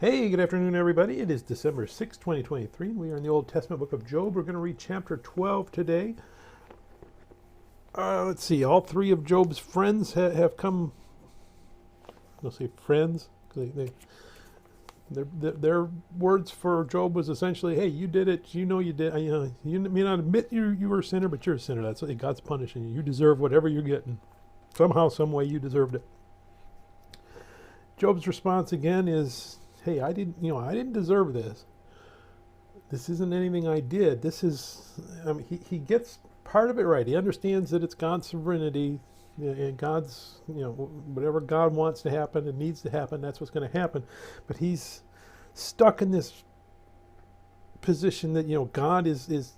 Hey, good afternoon, everybody. It is December 6, 2023. We are in the Old Testament book of Job. We're going to read chapter 12 today. Let's see. All three of Job's friends have come. I'll say friends. Their words for Job was essentially, hey, you did it. You know you did. You may not admit you were a sinner, but you're a sinner. That's what God's punishing you. You deserve whatever you're getting. Somehow, some way, you deserved it. Job's response again is, hey, I didn't deserve this. This isn't anything I did. This is, he gets part of it right. He understands that it's God's sovereignty and God's, whatever God wants to happen and needs to happen, that's what's going to happen. But he's stuck in this position that, God is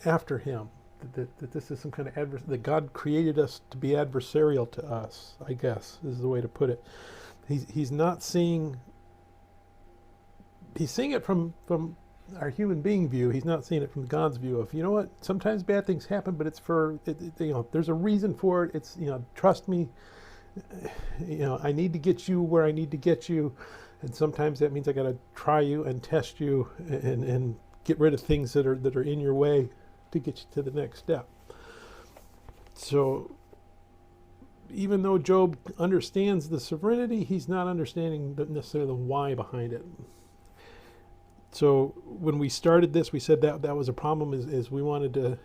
after him. That this is some kind of that God created us to be adversarial to us, I guess, is the way to put it. He's not seeing, he's seeing it from our human being view. He's not seeing it from God's view of, what, sometimes bad things happen, but it's for, there's a reason for it. It's, trust me, I need to get you where I need to get you. And sometimes that means I got to try you and test you and get rid of things that are in your way to get you to the next step. So even though Job understands the sovereignty, he's not understanding necessarily the why behind it. So when we started this, we said that was a problem is we wanted to,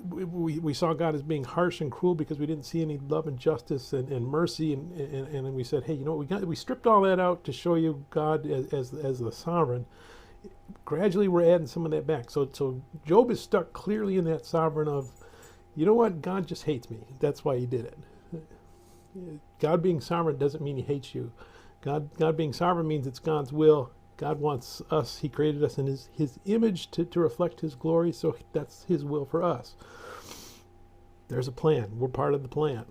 we saw God as being harsh and cruel because we didn't see any love and justice and mercy, and then we said, hey, we stripped all that out to show you God as the sovereign. Gradually we're adding some of that back. So Job is stuck clearly in that sovereign of, what, God just hates me. That's why he did it. God being sovereign doesn't mean he hates you. God being sovereign means it's God's will. God wants us, he created us in his image to reflect his glory, so that's his will for us. There's a plan. We're part of the plan.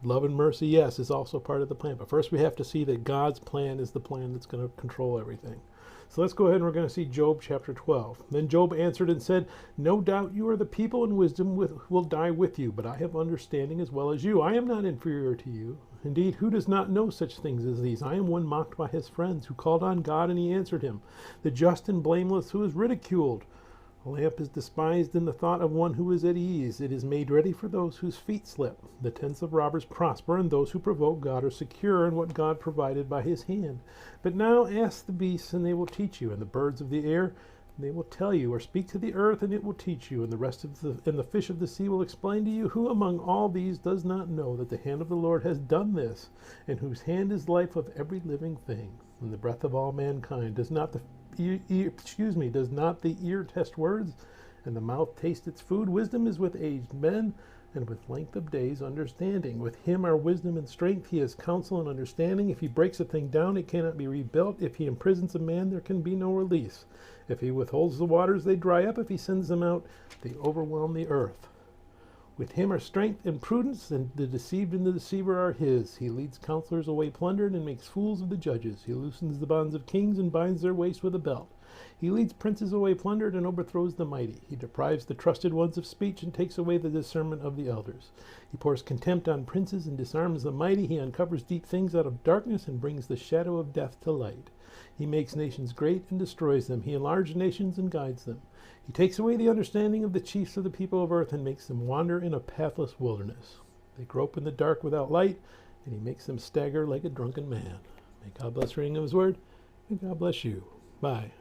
Love and mercy, yes, is also part of the plan. But first we have to see that God's plan is the plan that's going to control everything. So let's go ahead and we're going to see Job chapter 12. Then Job answered and said, no doubt you are the people, and wisdom will die with you, but I have understanding as well as you. I am not inferior to you. Indeed, who does not know such things as these? I am one mocked by his friends, who called on God, and he answered him. The just and blameless, who is ridiculed. A lamp is despised in the thought of one who is at ease. It is made ready for those whose feet slip. The tents of robbers prosper, and those who provoke God are secure in what God provided by his hand. But now ask the beasts, and they will teach you, and the birds of the air, and they will tell you, or speak to the earth, and it will teach you, and the fish of the sea will explain to you. Who among all these does not know that the hand of the Lord has done this, and whose hand is life of every living thing, and the breath of all mankind? Does not the ear test words, and the mouth taste its food? Wisdom is with aged men, and with length of days understanding. With him are wisdom and strength. He has counsel and understanding. If he breaks a thing down, it cannot be rebuilt. If he imprisons a man, there can be no release. If he withholds the waters, they dry up. If he sends them out, they overwhelm the earth. With him are strength and prudence, and the deceived and the deceiver are his. He leads counselors away plundered, and makes fools of the judges. He loosens the bonds of kings, and binds their waist with a belt. He leads princes away plundered, and overthrows the mighty. He deprives the trusted ones of speech, and takes away the discernment of the elders. He pours contempt on princes, and disarms the mighty. He uncovers deep things out of darkness, and brings the shadow of death to light. He makes nations great and destroys them. He enlarges nations and guides them. He takes away the understanding of the chiefs of the people of earth, and makes them wander in a pathless wilderness. They grope in the dark without light, and he makes them stagger like a drunken man. May God bless the reading of his word, and God bless you. Bye.